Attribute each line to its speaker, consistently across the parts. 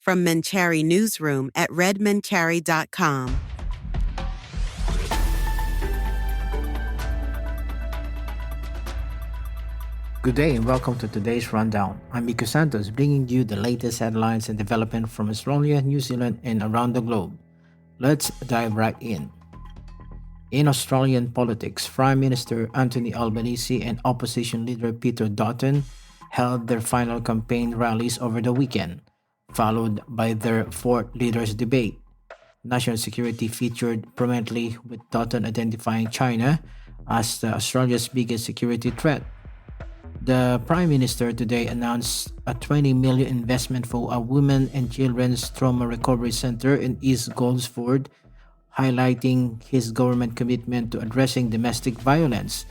Speaker 1: From Mencari Newsroom at redmencari.com.
Speaker 2: Good day and welcome to today's rundown. I'm Miko Santos, bringing you the latest headlines and development from Australia, New Zealand, and around the globe. Let's dive right in. In Australian politics, Prime Minister Anthony Albanese and opposition leader Peter Dutton held their final campaign rallies over the weekend, followed by their fourth leaders' debate. National security featured prominently, with Dutton identifying China as Australia's biggest security threat. The Prime Minister today announced a $20 million investment for a women and children's trauma recovery center in East Gosford, highlighting his government commitment to addressing domestic violence.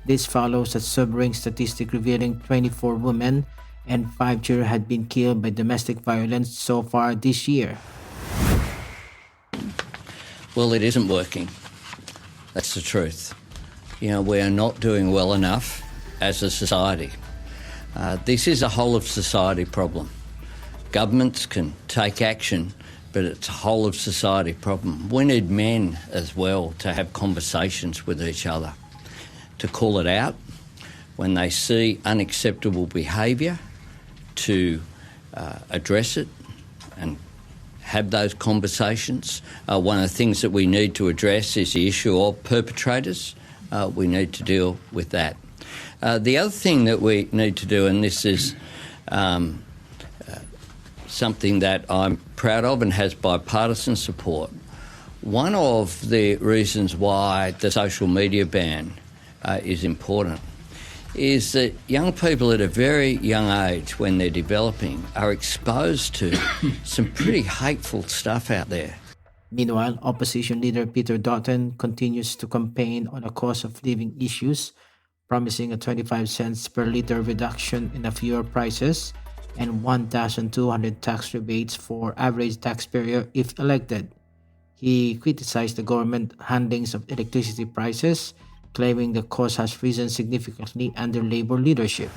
Speaker 2: This follows a sobering statistic revealing 24 women and 5 children had been killed by domestic violence so far this year.
Speaker 3: Well, it isn't working. That's the truth. We are not doing well enough as a society. This is a whole of society problem. Governments can take action, but it's a whole of society problem. We need men as well to have conversations with each other, to call it out when they see unacceptable behaviour, to address it and have those conversations. One of the things that we need to address is the issue of perpetrators. We need to deal with that. The other thing that we need to do, and this is something that I'm proud of and has bipartisan support, one of the reasons why the social media ban is important is that young people at a very young age, when they're developing, are exposed to some pretty hateful stuff out there.
Speaker 2: Meanwhile, opposition leader Peter Dutton continues to campaign on the cost of living issues, promising a 25 cents per litre reduction in the fuel prices and 1,200 tax rebates for average taxpayer if elected. He criticized the government handlings of electricity prices, claiming the cost has risen significantly under Labor leadership.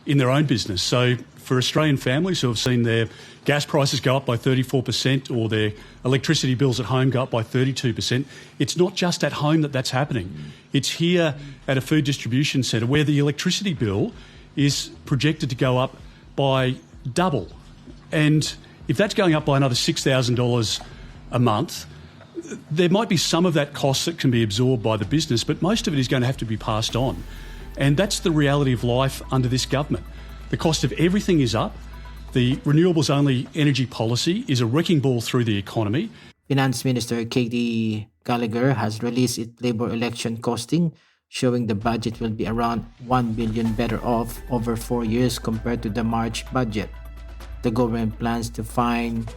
Speaker 4: In their own business. So for Australian families who have seen their gas prices go up by 34% or their electricity bills at home go up by 32%, it's not just at home that's happening. It's here at a food distribution centre where the electricity bill is projected to go up by double. And if that's going up by another $6,000 a month, there might be some of that cost that can be absorbed by the business, but most of it is going to have to be passed on. And that's the reality of life under this government. The cost of everything is up. The renewables-only energy policy is a wrecking ball through the economy.
Speaker 2: Finance Minister Katie Gallagher has released its Labor election costing, showing the budget will be around $1 billion better off over 4 years compared to the March budget. The government plans to find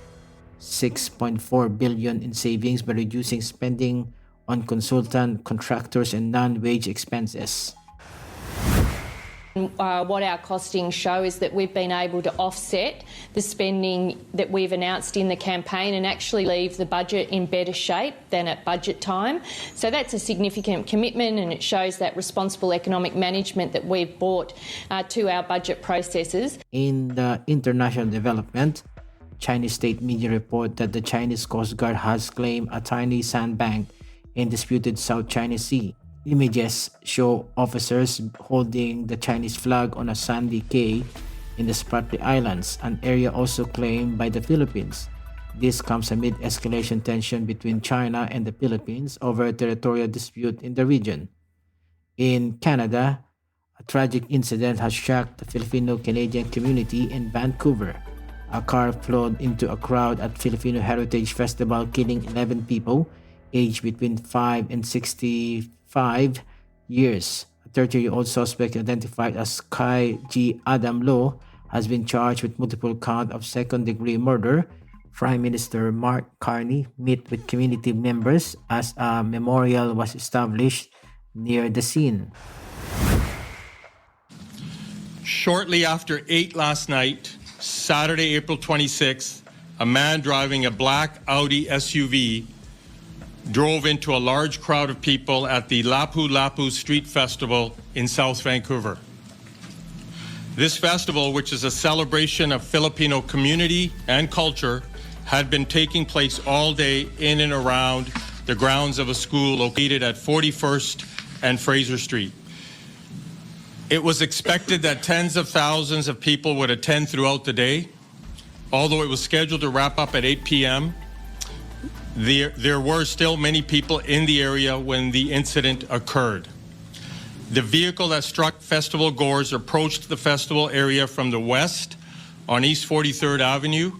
Speaker 2: $6.4 billion in savings by reducing spending on consultant, contractors, and non-wage expenses.
Speaker 5: What our costings show is that we've been able to offset the spending that we've announced in the campaign and actually leave the budget in better shape than at budget time. So that's a significant commitment, and it shows that responsible economic management that we've brought to our budget processes.
Speaker 2: In the international development, Chinese state media report that the Chinese Coast Guard has claimed a tiny sandbank in disputed South China Sea. Images show officers holding the Chinese flag on a sandy cay in the Spratly Islands, an area also claimed by the Philippines. This comes amid escalation tension between China and the Philippines over a territorial dispute in the region. In Canada, a tragic incident has shocked the Filipino-Canadian community in Vancouver. A car flowed into a crowd at Filipino Heritage Festival, killing 11 people aged between 5 and 65 years. A 30-year-old suspect identified as Kai G. Adam Low has been charged with multiple counts of second-degree murder. Prime Minister Mark Carney met with community members as a memorial was established near the scene.
Speaker 6: Shortly after 8 last night, Saturday, April 26th, a man driving a black Audi SUV drove into a large crowd of people at the Lapu Lapu Street Festival in South Vancouver. This festival, which is a celebration of Filipino community and culture, had been taking place all day in and around the grounds of a school located at 41st and Fraser Street. It was expected that tens of thousands of people would attend throughout the day. Although it was scheduled to wrap up at 8 p.m., there were still many people in the area when the incident occurred. The vehicle that struck festival goers approached the festival area from the west on East 43rd Avenue.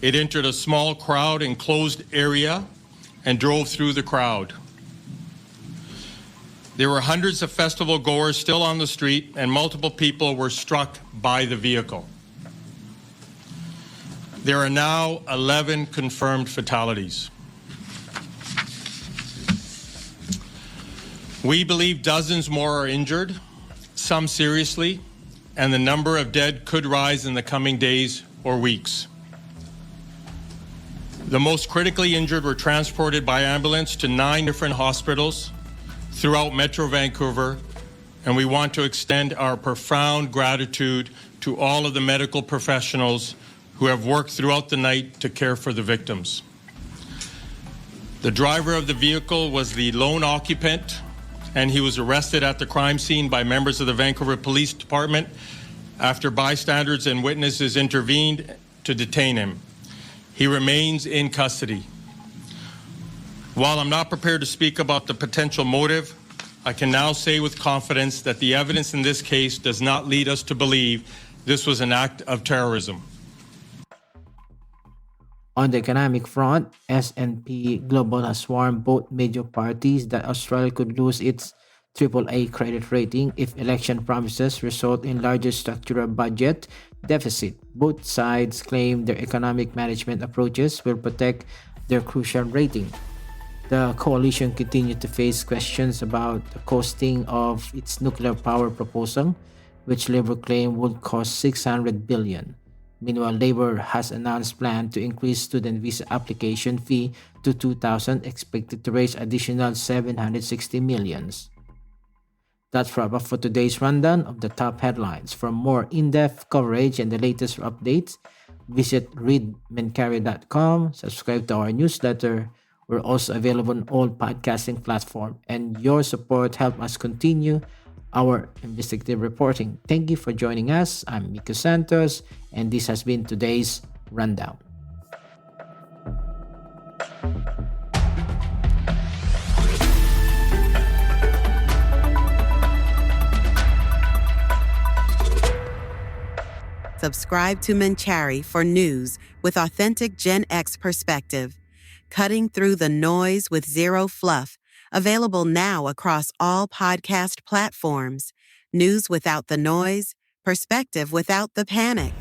Speaker 6: It entered a small crowd enclosed area and drove through the crowd. There were hundreds of festival goers still on the street, and multiple people were struck by the vehicle. There are now 11 confirmed fatalities. We believe dozens more are injured, some seriously, and the number of dead could rise in the coming days or weeks. The most critically injured were transported by ambulance to 9 different hospitals throughout Metro Vancouver, and we want to extend our profound gratitude to all of the medical professionals who have worked throughout the night to care for the victims. The driver of the vehicle was the lone occupant, and he was arrested at the crime scene by members of the Vancouver Police Department after bystanders and witnesses intervened to detain him. He remains in custody. While I'm not prepared to speak about the potential motive, I can now say with confidence that the evidence in this case does not lead us to believe this was an act of terrorism.
Speaker 2: On the economic front, S&P Global has warned both major parties that Australia could lose its AAA credit rating if election promises result in larger structural budget deficit. Both sides claim their economic management approaches will protect their crucial rating. The coalition continued to face questions about the costing of its nuclear power proposal, which Labour claimed would cost $600 billion. Meanwhile, Labour has announced plan to increase student visa application fee to $2,000, expected to raise additional $760 million. That's wrap up for today's rundown of the top headlines. For more in-depth coverage and the latest updates, visit readmencari.com, subscribe to our newsletter. We're also available on all podcasting platforms, and your support helps us continue our investigative reporting. Thank you for joining us. I'm Miko Santos, and this has been today's rundown.
Speaker 1: Subscribe to Mencari for news with authentic Gen X perspective, cutting through the noise with zero fluff. Available now across all podcast platforms. News without the noise, perspective without the panic.